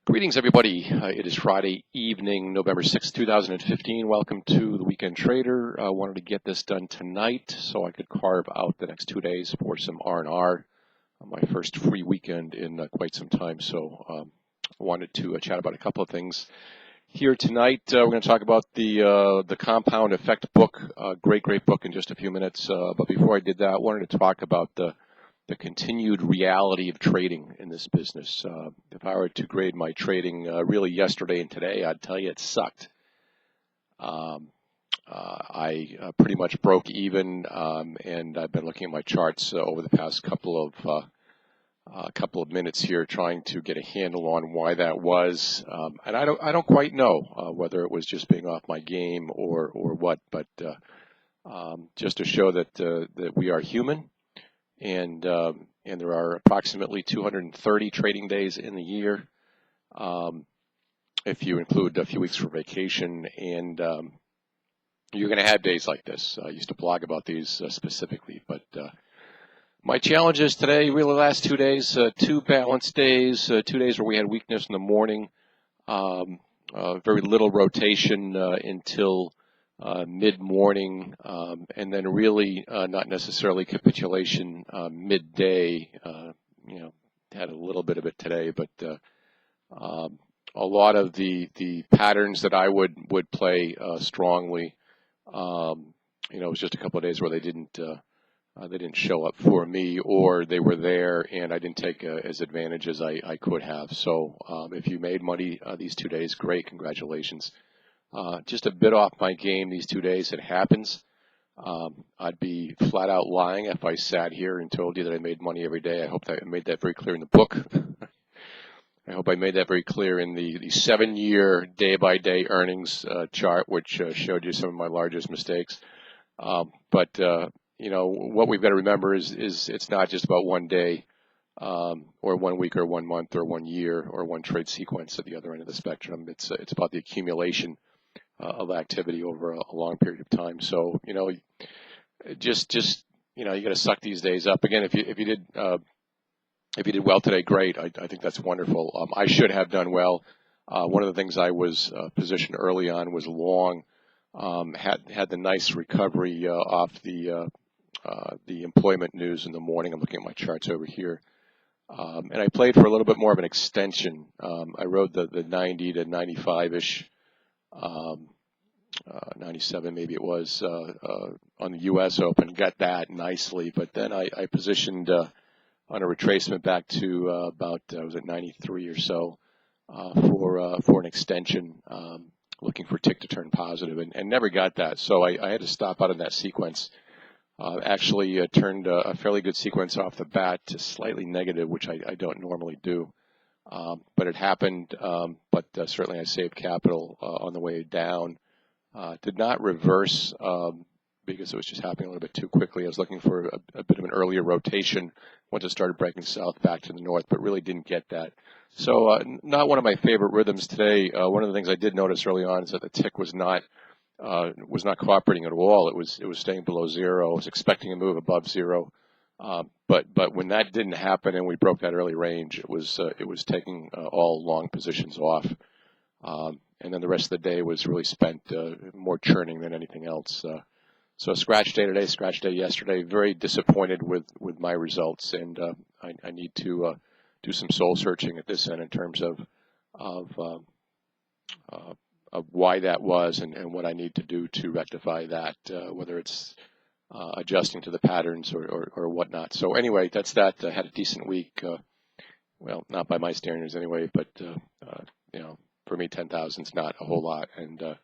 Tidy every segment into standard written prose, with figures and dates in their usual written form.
Greetings, everybody. It is Friday evening, November 6th, 2015. Welcome to the Weekend Trader. I wanted to get this done tonight so I could carve out the next 2 days for some R&R. My first free weekend in quite some time, so I wanted to chat about a couple of things. Here tonight, we're going to talk about the Compound Effect book. Great book in just a few minutes. But before I did that, I wanted to talk about the continued reality of trading in this business. If I were to grade my trading really yesterday and today, I'd tell you it sucked. I pretty much broke even, and I've been looking at my charts over the past couple of minutes here, trying to get a handle on why that was. And I don't quite know whether it was just being off my game or what, but just to show that we are human. And there are approximately 230 trading days in the year, if you include a few weeks for vacation. And you're going to have days like this. I used to blog about these specifically, but my challenges today, really the last 2 days, 2 balanced days, 2 days where we had weakness in the morning, very little rotation until mid-morning, and then really not necessarily capitulation midday. Had a little bit of it today, but a lot of the patterns that I would play strongly, it was just a couple of days where they didn't show up for me, or they were there and I didn't take as advantage as I could have. So if you made money these 2 days, great, congratulations. Just a bit off my game these 2 days. It happens. I'd be flat out lying if I sat here and told you that I made money every day. I hope that I made that very clear in the book. I hope I made that very clear in the 7-year day-by-day earnings chart, which showed you some of my largest mistakes. But what we've got to remember is it's not just about one day, or 1 week or 1 month or 1 year or one trade sequence at the other end of the spectrum. It's about the accumulation of activity over a long period of time. So you got to suck these days up. Again, if you did well today, great. I think that's wonderful. I should have done well. One of the things I was positioned early on was long. Had the nice recovery off the employment news in the morning. I'm looking at my charts over here. And I played for a little bit more of an extension. I rode the 90 to 95-ish, 97 maybe it was, on the U.S. Open. Got that nicely, but then I positioned on a retracement back to about, I was at 93 or so, for an extension, looking for tick to turn positive, and never got that. So I had to stop out of that sequence. Actually turned a fairly good sequence off the bat to slightly negative, which I don't normally do. But it happened, but certainly I saved capital on the way down. Did not reverse because it was just happening a little bit too quickly. I was looking for a bit of an earlier rotation once it started breaking south back to the north, but really didn't get that. So not one of my favorite rhythms today. One of the things I did notice early on is that the tick was not cooperating at all. It was staying below zero. I was expecting a move above zero, but when that didn't happen and we broke that early range, it was taking all long positions off, and then the rest of the day was really spent more churning than anything else. So scratch day today, scratch day yesterday. Very disappointed with my results, and I need to do some soul searching at this end in terms of why that was and what I need to do to rectify that, whether it's adjusting to the patterns or whatnot. So anyway, that's that. I had a decent week. Well, not by my standards anyway, but for me, 10,000 is not a whole lot, and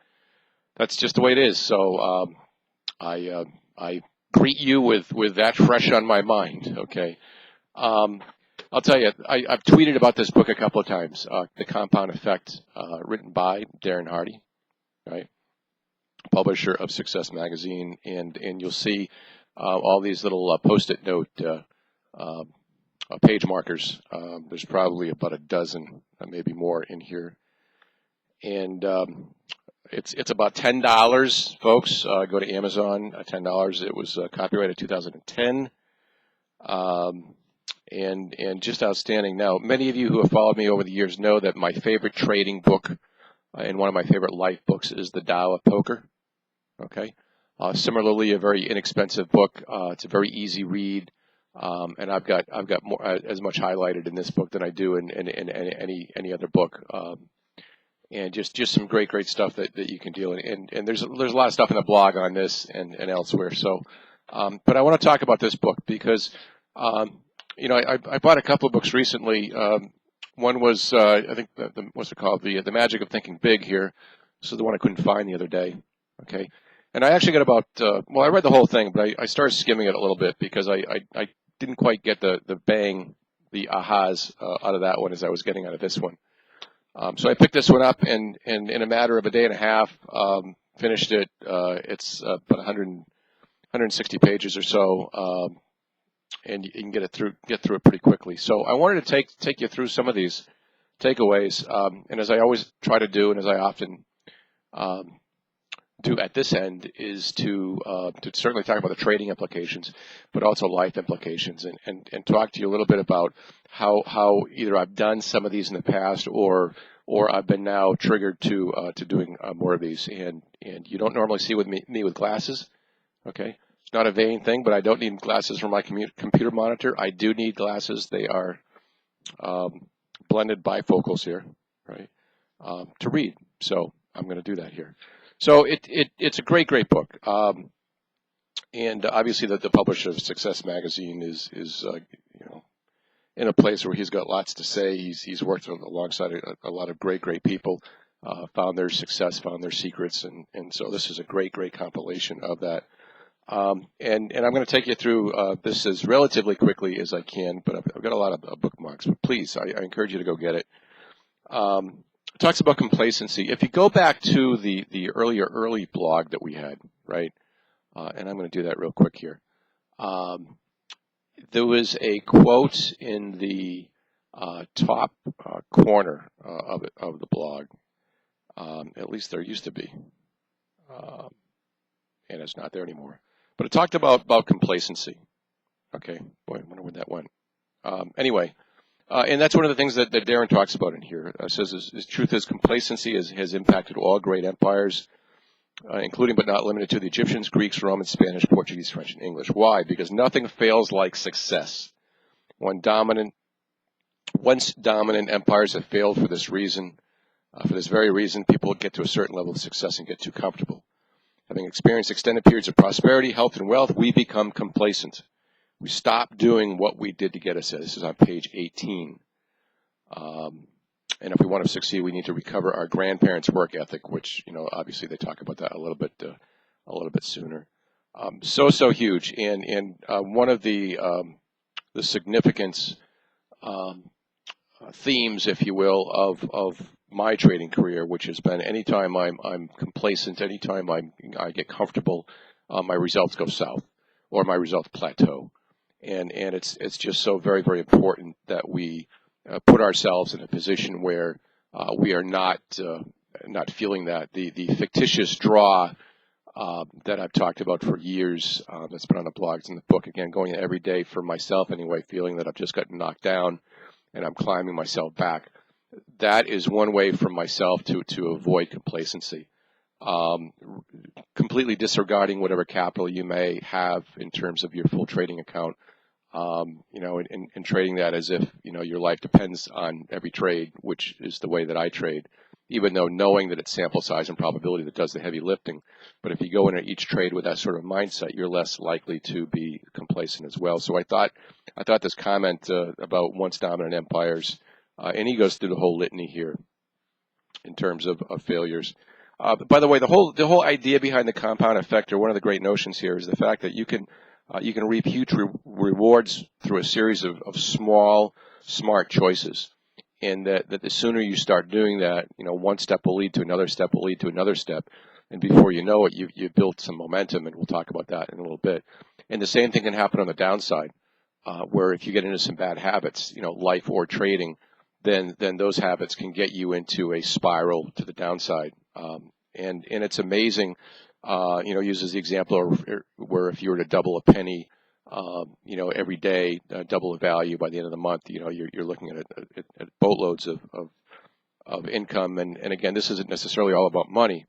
that's just the way it is. So I greet you with that fresh on my mind. Okay. I'll tell you, I've tweeted about this book a couple of times, The Compound Effect, written by Darren Hardy, right? Publisher of Success Magazine, and you'll see all these little post-it note page markers. There's probably about a dozen, maybe more in here, and it's about $10, folks. Go to Amazon, $10. It was copyrighted 2010. and just outstanding. Now, many of you who have followed me over the years know that my favorite trading book and one of my favorite life books is The Tao of Poker. Okay. Similarly, a very inexpensive book. It's a very easy read, and I've got more as much highlighted in this book than I do in any other book. And just some great stuff that you can do. And there's a lot of stuff in the blog on this and elsewhere. So, but I want to talk about this book because, I bought a couple of books recently. One was I think what's it called? The Magic of Thinking Big here. This is the one I couldn't find the other day. Okay. And I actually got about, I read the whole thing, but I started skimming it a little bit because I didn't quite get the bang, the ahas out of that one as I was getting out of this one. So I picked this one up and in a matter of a day and a half, finished it. It's about 160 pages or so, and you can get through it pretty quickly. So I wanted to take you through some of these takeaways, and as I always try to do, and as I often do at this end, is to certainly talk about the trading implications, but also life implications, and talk to you a little bit about how either I've done some of these in the past or I've been now triggered to doing more of these. And you don't normally see me with glasses, okay? It's not a vain thing, but I don't need glasses for my computer monitor. I do need glasses. They are blended bifocals here, right, to read. So I'm going to do that here. So it's a great book, and obviously the publisher of Success Magazine is in a place where he's got lots to say. He's worked alongside a lot of great people, found their success, found their secrets, and so this is a great compilation of that. And I'm going to take you through this as relatively quickly as I can, but I've got a lot of bookmarks. But please, I encourage you to go get it. It talks about complacency. If you go back to the early blog that we had, right, and I'm going to do that real quick here. There was a quote in the top corner of the blog. At least there used to be, and it's not there anymore. But it talked about complacency. Okay, boy, I wonder where that went. Anyway. And that's one of the things that Darren talks about in here. Says his truth is complacency has impacted all great empires, including but not limited to the Egyptians, Greeks, Romans, Spanish, Portuguese, French, and English. Why? Because nothing fails like success. Once dominant empires have failed for this reason, for this very reason, people get to a certain level of success and get too comfortable. Having experienced extended periods of prosperity, health, and wealth, we become complacent. We stop doing what we did to get us there. This is on page 18. And if we want to succeed, we need to recover our grandparents' work ethic, which, obviously they talk about that a little bit sooner. So huge. And one of the significance themes, if you will, of my trading career, which has been anytime I'm complacent, anytime I get comfortable, my results go south or my results plateau. And it's just so very important that we put ourselves in a position where we are not feeling that the fictitious draw that I've talked about for years. That's been on the blogs and the book, again, going every day for myself anyway, feeling that I've just gotten knocked down and I'm climbing myself back. That is one way for myself to avoid complacency. Completely disregarding whatever capital you may have in terms of your full trading account. And trading that as if, your life depends on every trade, which is the way that I trade, even though knowing that it's sample size and probability that does the heavy lifting. But if you go into each trade with that sort of mindset, you're less likely to be complacent as well. So I thought this comment about once dominant empires, and he goes through the whole litany here in terms of failures. By the way, the whole idea behind the compound effect, or one of the great notions here, is the fact that you can reap huge rewards through a series of small, smart choices. And that the sooner you start doing that, one step will lead to another step, will lead to another step. And before you know it, you've built some momentum, and we'll talk about that in a little bit. And the same thing can happen on the downside, where if you get into some bad habits, life or trading, then those habits can get you into a spiral to the downside. And it's amazing. Uses the example where if you were to double a penny every day, double the value by the end of the month. You're looking at boatloads of income. And again, this isn't necessarily all about money,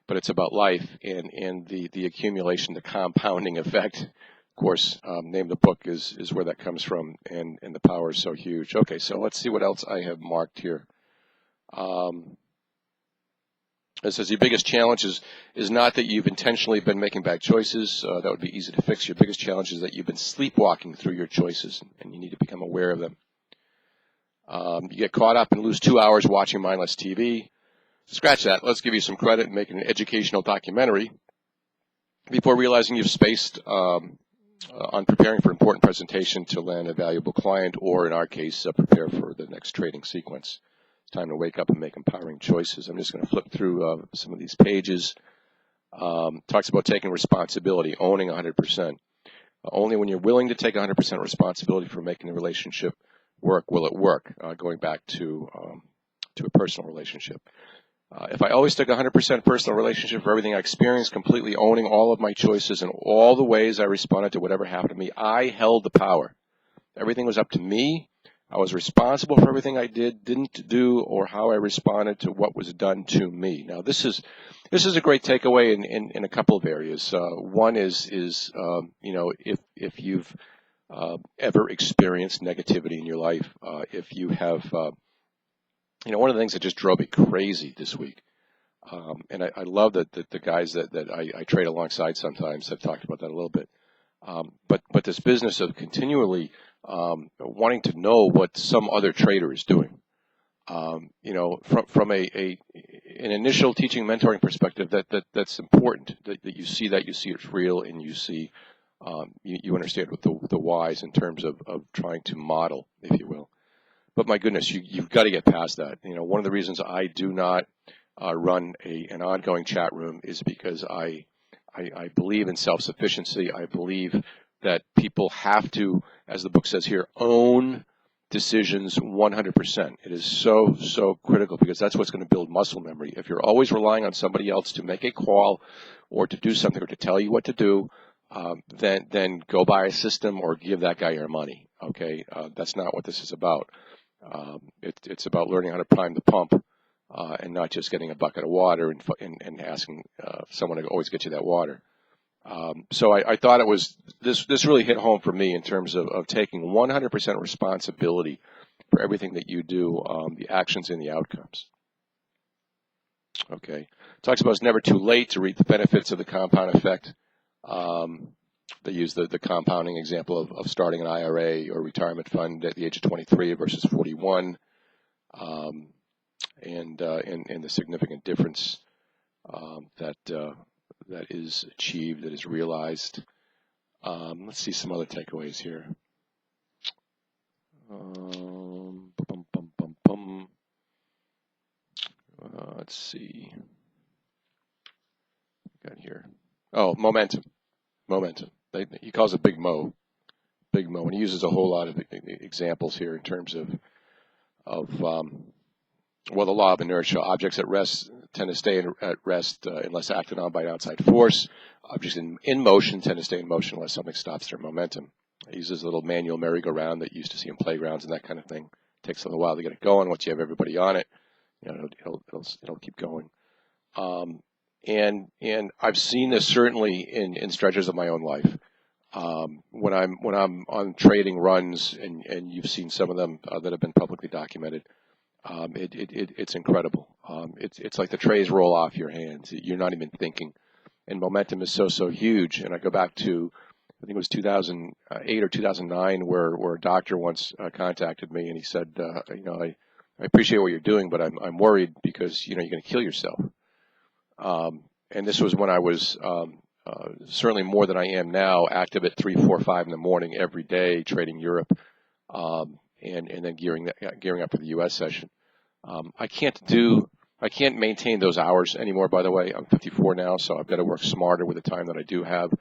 but it's about life and the accumulation, the compounding effect. Of course, name of the book is where that comes from, and the power is so huge. Okay, so let's see what else I have marked here. It says your biggest challenge is not that you've intentionally been making bad choices. That would be easy to fix. Your biggest challenge is that you've been sleepwalking through your choices, and you need to become aware of them. You get caught up and lose 2 hours watching mindless TV. Scratch that. Let's give you some credit and make an educational documentary before realizing you've spaced on preparing for an important presentation to land a valuable client, or in our case, prepare for the next trading sequence. It's time to wake up and make empowering choices. I'm just going to flip through some of these pages. Talks about taking responsibility, owning 100%. Only when you're willing to take 100% responsibility for making the relationship work will it work, going back to a personal relationship. If I always took 100% personal relationship for everything I experienced, completely owning all of my choices and all the ways I responded to whatever happened to me, I held the power. Everything was up to me. I was responsible for everything I didn't do, or how I responded to what was done to me. Now, this is a great takeaway in a couple of areas. One is if you've ever experienced negativity in your life, if you have, one of the things that just drove me crazy this week, and I love that the guys that I trade alongside sometimes have talked about that a little bit, but this business of continually wanting to know what some other trader is doing. From an initial teaching mentoring perspective, that's important. That you see it's real, and you see you understand what the whys in terms of trying to model, if you will. But my goodness, you've got to get past that. One of the reasons I do not run an ongoing chat room is because I believe in self-sufficiency. I believe that people have to, as the book says here, own decisions 100%. It is so critical, because that's what's going to build muscle memory. If you're always relying on somebody else to make a call or to do something or to tell you what to do, then go buy a system or give that guy your money. Okay, that's not what this is about. It's about learning how to prime the pump and not just getting a bucket of water and asking someone to always get you that water. So I thought it was this really hit home for me in terms of taking 100% responsibility for everything that you do, the actions and the outcomes. Okay, talks about it's never too late to reap the benefits of the compound effect. They use the compounding example of starting an IRA or retirement fund at the age of 23 versus 41, and the significant difference that is achieved, that is realized. Let's see some other takeaways here. Let's see. Got here. Oh, momentum. He calls it Big Mo, and he uses a whole lot of examples here in terms of the law of inertia. Objects at rest tend to stay at rest unless acted on by an outside force. Objects in motion tend to stay in motion unless something stops their momentum. He uses a little manual merry-go-round that you used to see in playgrounds and that kind of thing. It takes a little while to get it going. Once you have everybody on it, it'll keep going. And I've seen this certainly in stretches of my own life. When I'm on trading runs, and you've seen some of them that have been publicly documented, it's incredible. It's like the trays roll off your hands. You're not even thinking, and momentum is so huge. And I go back to, I think it was 2008 or 2009, where a doctor once contacted me, and he said, I appreciate what you're doing, but I'm worried because you're going to kill yourself. And this was when I was certainly more than I am now, active at 3, 4, 5 in the morning every day, trading Europe, and then gearing up for the U.S. session. I can't maintain those hours anymore. By the way, I'm 54 now, so I've got to work smarter with the time that I do have.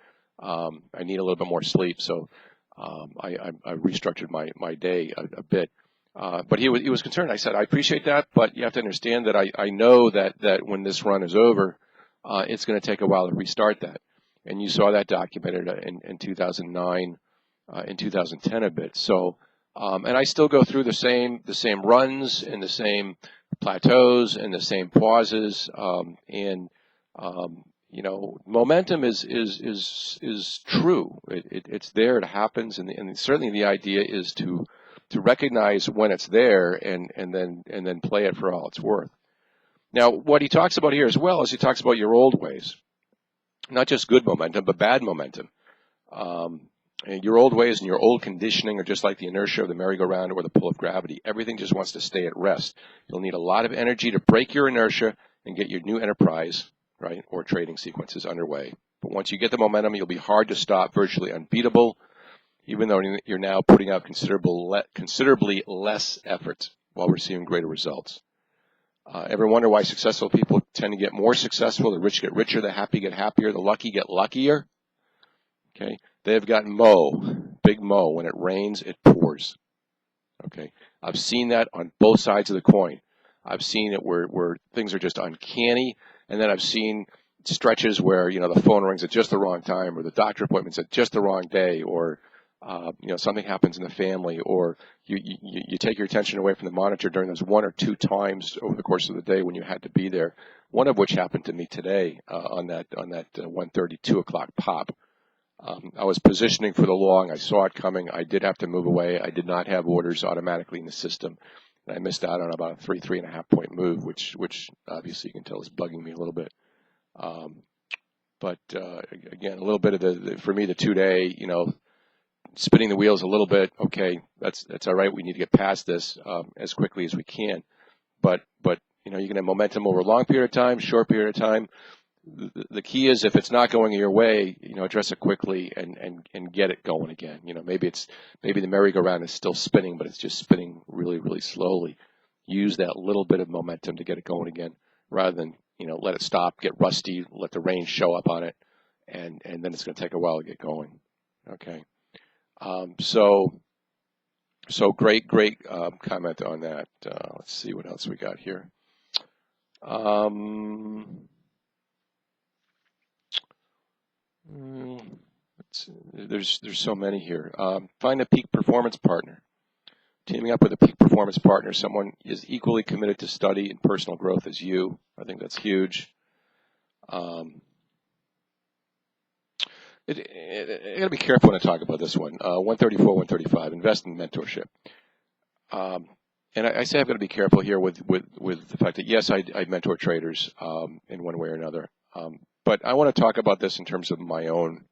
I need a little bit more sleep, so I restructured my day a bit. But he was concerned. I said, I appreciate that, but you have to understand that I know that when this run is over, it's going to take a while to restart that. And you saw that documented in 2009 in 2010 a bit. So, and I still go through the same runs and the same plateaus and the same pauses. You know, momentum is true. It's there. It happens, and certainly the idea is to recognize when it's there and then play it for all it's worth. Now, what he talks about here as well is he talks about your old ways, not just good momentum, but bad momentum. And your old ways and your old conditioning are just like the inertia of the merry-go-round or the pull of gravity. Everything just wants to stay at rest. You'll need a lot of energy to break your inertia and get your new enterprise, right, or trading sequences underway. But once you get the momentum, you'll be hard to stop, virtually unbeatable, even though you're now putting out considerably less effort while receiving greater results. Ever wonder why successful people tend to get more successful? The rich get richer, the happy get happier, the lucky get luckier. Okay, they've got big Mo. When it rains, it pours. Okay, I've seen that on both sides of the coin. I've seen it where things are just uncanny, and then I've seen stretches where, you know, the phone rings at just the wrong time, or the doctor appointment's at just the wrong day, or you know, something happens in the family, or you take your attention away from the monitor during those one or two times over the course of the day when you had to be there. One of which happened to me today on that 1:30, 2 o'clock pop. I was positioning for the long. I saw it coming. I did have to move away. I did not have orders automatically in the system, and I missed out on about a 3.5 point move, which obviously you can tell is bugging me a little bit. But again, a little bit of for me, the 2-day, you know, spinning the wheels a little bit. Okay, that's all right. We need to get past this as quickly as we can. But you know, you can have momentum over a long period of time, short period of time. The key is, if it's not going your way, you know, address it quickly and get it going again. You know, maybe the merry-go-round is still spinning, but it's just spinning really, really slowly. Use that little bit of momentum to get it going again, rather than, you know, let it stop, get rusty, let the rain show up on it, and then it's going to take a while to get going. Okay. So great comment on that. Let's see what else we got here. There's so many here. Find a peak performance partner. Teaming up with a peak performance partner, someone is equally committed to study and personal growth as you. I think that's huge. I got to be careful when I talk about this one. 134, 135. Invest in mentorship. And I say I've got to be careful here with the fact that, yes, I mentor traders in one way or another. But I want to talk about this in terms of my own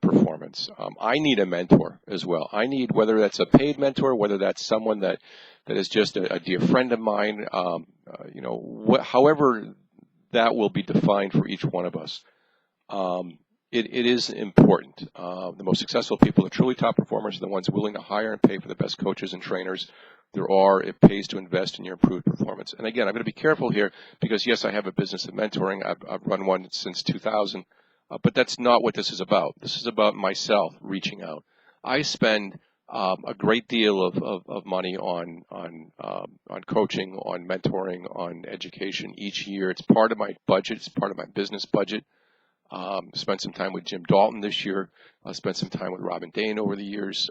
performance. I need a mentor as well. I need, whether that's a paid mentor, whether that's someone that is just a dear friend of mine, you know, however that will be defined for each one of us. It is important. The most successful people, the truly top performers, are the ones willing to hire and pay for the best coaches and trainers there are. It pays to invest in your improved performance. And again, I'm going to be careful here because, yes, I have a business of mentoring. I've run one since 2000, but that's not what this is about. This is about myself reaching out. I spend a great deal of money on coaching, on mentoring, on education each year. It's part of my budget. It's part of my business budget. Spent some time with Jim Dalton this year. I spent some time with Robin Dane over the years.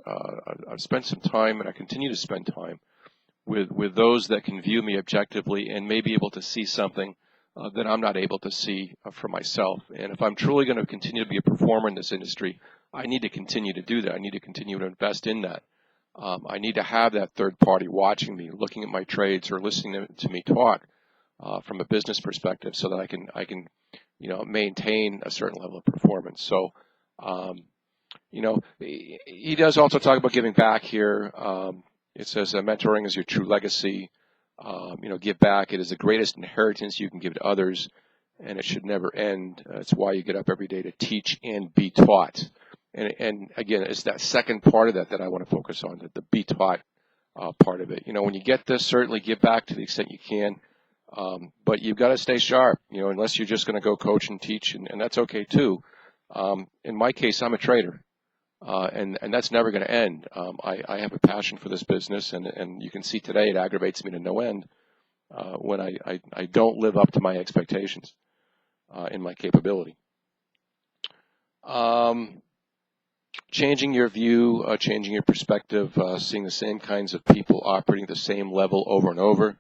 I've spent some time, and I continue to spend time with those that can view me objectively and may be able to see something that I'm not able to see for myself. And if I'm truly going to continue to be a performer in this industry, I need to continue to do that. I need to continue to invest in that. I need to have that third party watching me, looking at my trades, or listening to me talk from a business perspective, so that I can you know, maintain a certain level of performance. So, you know, he does also talk about giving back here. It says mentoring is your true legacy. You know, give back. It is the greatest inheritance you can give to others, and it should never end. It's why you get up every day, to teach and be taught. And again, it's that second part of that I want to focus on, the be taught part of it. You know, when you get this, certainly give back to the extent you can. But you've got to stay sharp, you know, unless you're just going to go coach and teach, and that's okay too. In my case, I'm a trader, and that's never going to end. I have a passion for this business, and you can see today it aggravates me to no end when I don't live up to my expectations in my capability. changing your view, changing your perspective, seeing the same kinds of people operating at the same level over and over.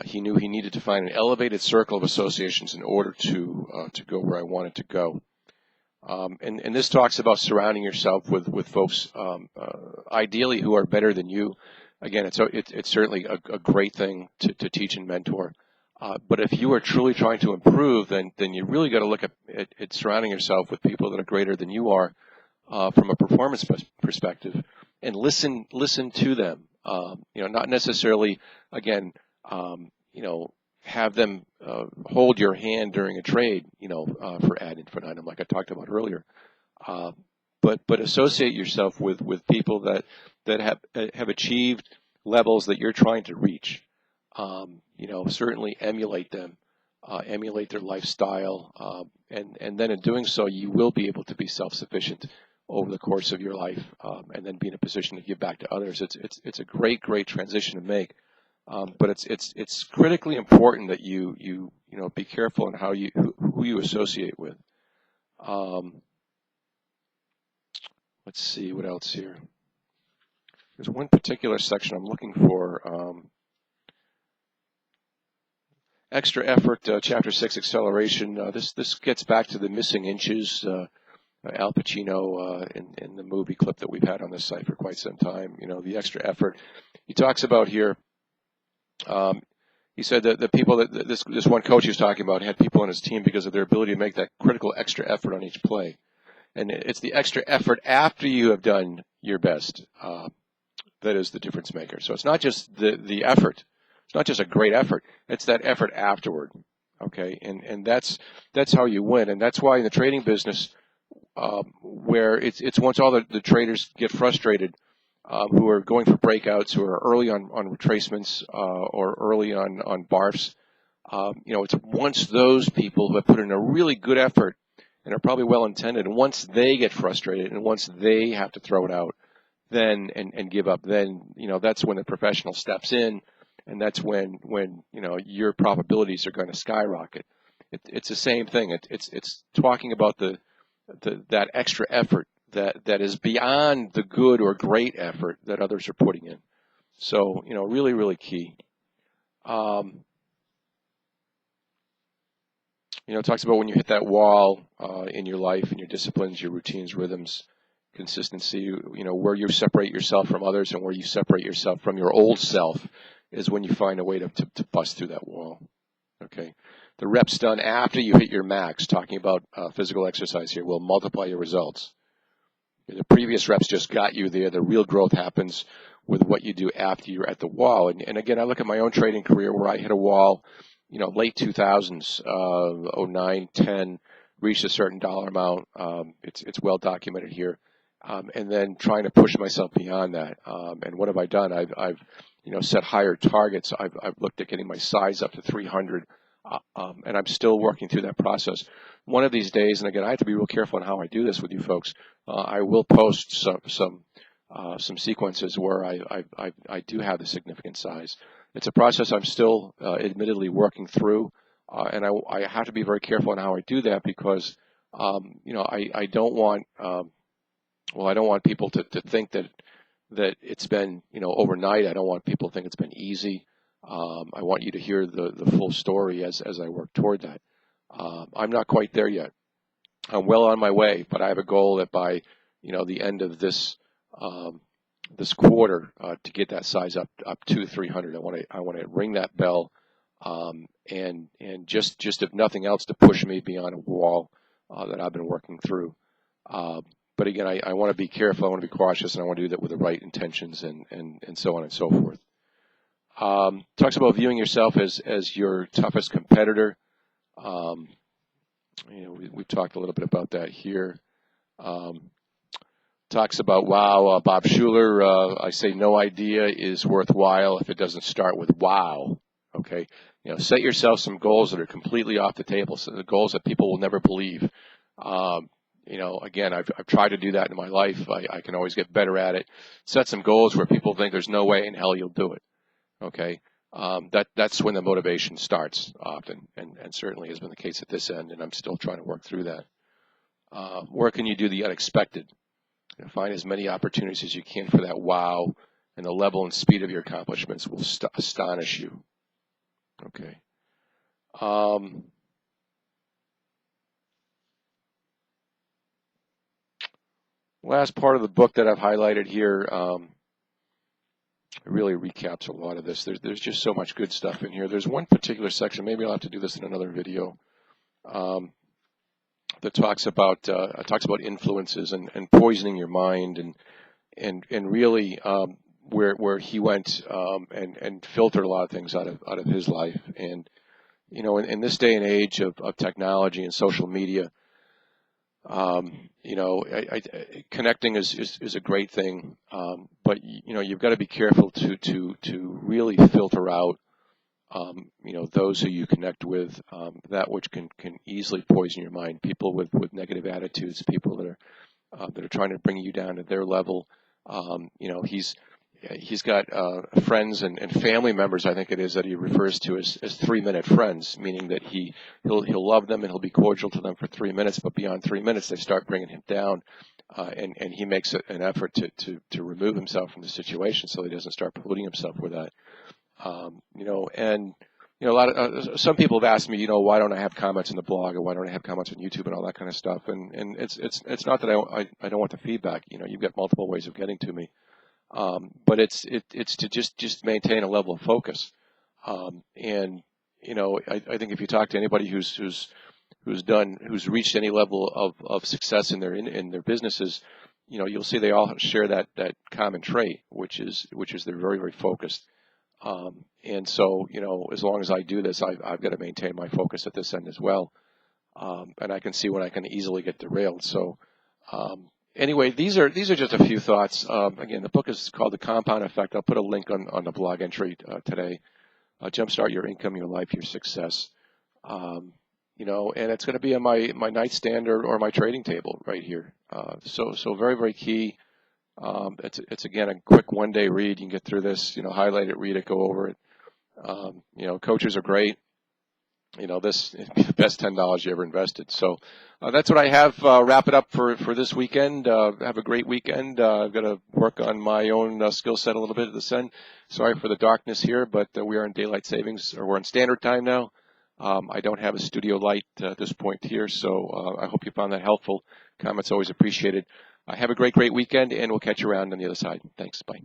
He knew he needed to find an elevated circle of associations in order to go where I wanted to go. And this talks about surrounding yourself with folks, ideally who are better than you. Again, it's certainly a great thing to teach and mentor. But if you are truly trying to improve, then you really got to look at surrounding yourself with people that are greater than you are from a performance perspective, and listen to them. Not necessarily, again, have them hold your hand during a trade, for ad infinitum, like I talked about earlier. But associate yourself with people that have achieved levels that you're trying to reach. Certainly emulate them, emulate their lifestyle, and then in doing so, you will be able to be self-sufficient over the course of your life, and then be in a position to give back to others. It's a great transition to make. But it's critically important that you be careful in who you associate with. Let's see what else here. There's one particular section I'm looking for. Extra effort, Chapter 6, acceleration. This gets back to the missing inches. Al Pacino in the movie clip that we've had on this site for quite some time. The extra effort. He talks about here. He said that the people that this one coach he was talking about had people on his team because of their ability to make that critical extra effort on each play. And it's the extra effort after you have done your best that is the difference maker. So it's not just the effort. It's not just a great effort. It's that effort afterward. Okay, and that's how you win. And that's why in the trading business, where it's once all the traders get frustrated, who are going for breakouts, who are early on retracements, or early on barfs, it's once those people who have put in a really good effort and are probably well intended, and once they get frustrated and once they have to throw it out, then and give up, then that's when the professional steps in, and that's when your probabilities are going to skyrocket. It's the same thing. It's talking about that extra effort that is beyond the good or great effort that others are putting in. So really key. It talks about when you hit that wall in your life, in your disciplines, your routines, rhythms, consistency, where you separate yourself from others and where you separate yourself from your old self is when you find a way to bust through that wall. Okay. The reps done after you hit your max, talking about physical exercise here, will multiply your results. The previous reps just got you there. The real growth happens with what you do after you're at the wall. And again, I look at my own trading career where I hit a wall, late 2000s, 09, 10, reached a certain dollar amount. It's well documented here. And then trying to push myself beyond that. And what have I done? I've set higher targets. I've looked at getting my size up to 300. And I'm still working through that process. One of these days, and again, I have to be real careful on how I do this with you folks. I will post some sequences where I do have the significant size. It's a process I'm still admittedly working through, and I have to be very careful on how I do that because I don't want I don't want people to think that it's been overnight. I don't want people to think it's been easy. I want you to hear the full story as I work toward that. I'm not quite there yet. I'm well on my way, but I have a goal that by the end of this quarter to get that size up to 300. I want to ring that bell, and just if nothing else to push me beyond a wall that I've been working through. But again, I want to be careful. I want to be cautious, and I want to do that with the right intentions and so on and so forth. Talks about viewing yourself as your toughest competitor. We've talked a little bit about that here. Talks about Bob Schuler. I say no idea is worthwhile if it doesn't start with wow. Okay, set yourself some goals that are completely off the table. So the goals that people will never believe. Again, I've tried to do that in my life. I can always get better at it. Set some goals where people think there's no way in hell you'll do it. Okay, that's when the motivation starts often, and certainly has been the case at this end, and I'm still trying to work through that. Where can you do the unexpected? Find as many opportunities as you can for that wow, and the level and speed of your accomplishments will astonish you. Okay. Last part of the book that I've highlighted here really recaps a lot of this. There's just so much good stuff in here. There's one particular section, maybe I'll have to do this in another video, that talks about influences and poisoning your mind and really where he went and filtered a lot of things out of his life. And you know, in this day and age of technology and social media, you know, connecting is a great thing, but you know, you've got to be careful to really filter out, you know, those who you connect with, that which can easily poison your mind. People with negative attitudes, people that are trying to bring you down to their level. You know, he's got friends and family members, I think it is, that he refers to as 3-minute friends, meaning that he'll love them and he'll be cordial to them for 3 minutes, but beyond 3 minutes they start bringing him down, and he makes an effort to remove himself from the situation so he doesn't start polluting himself with that. You know, and you know, a lot of some people have asked me, you know, why don't I have comments in the blog, or why don't I have comments on YouTube and all that kind of stuff, and it's not that I don't want the feedback. You know, you've got multiple ways of getting to me. But it's to just maintain a level of focus, and you know, I think if you talk to anybody who's reached any level of success in their businesses, you know, you'll see they all share that common trait, which is they're very, very focused. And so, you know, as long as I do this, I've got to maintain my focus at this end as well, and I can see when I can easily get derailed. So. Anyway, these are just a few thoughts. Again, the book is called The Compound Effect. I'll put a link on the blog entry today. Jumpstart your income, your life, your success. You know, and it's going to be on my nightstand or my trading table right here. So very, very key. It's again a quick one-day read. You can get through this. You know, highlight it, read it, go over it. You know, coaches are great. You know, this is the best $10 you ever invested. So that's what I have. Wrap it up for this weekend. Have a great weekend. I've got to work on my own skill set a little bit at this end. Sorry for the darkness here, but we are in daylight savings, or we're in standard time now. I don't have a studio light at this point here, so I hope you found that helpful. Comments always appreciated. Have a great weekend, and we'll catch you around on the other side. Thanks. Bye.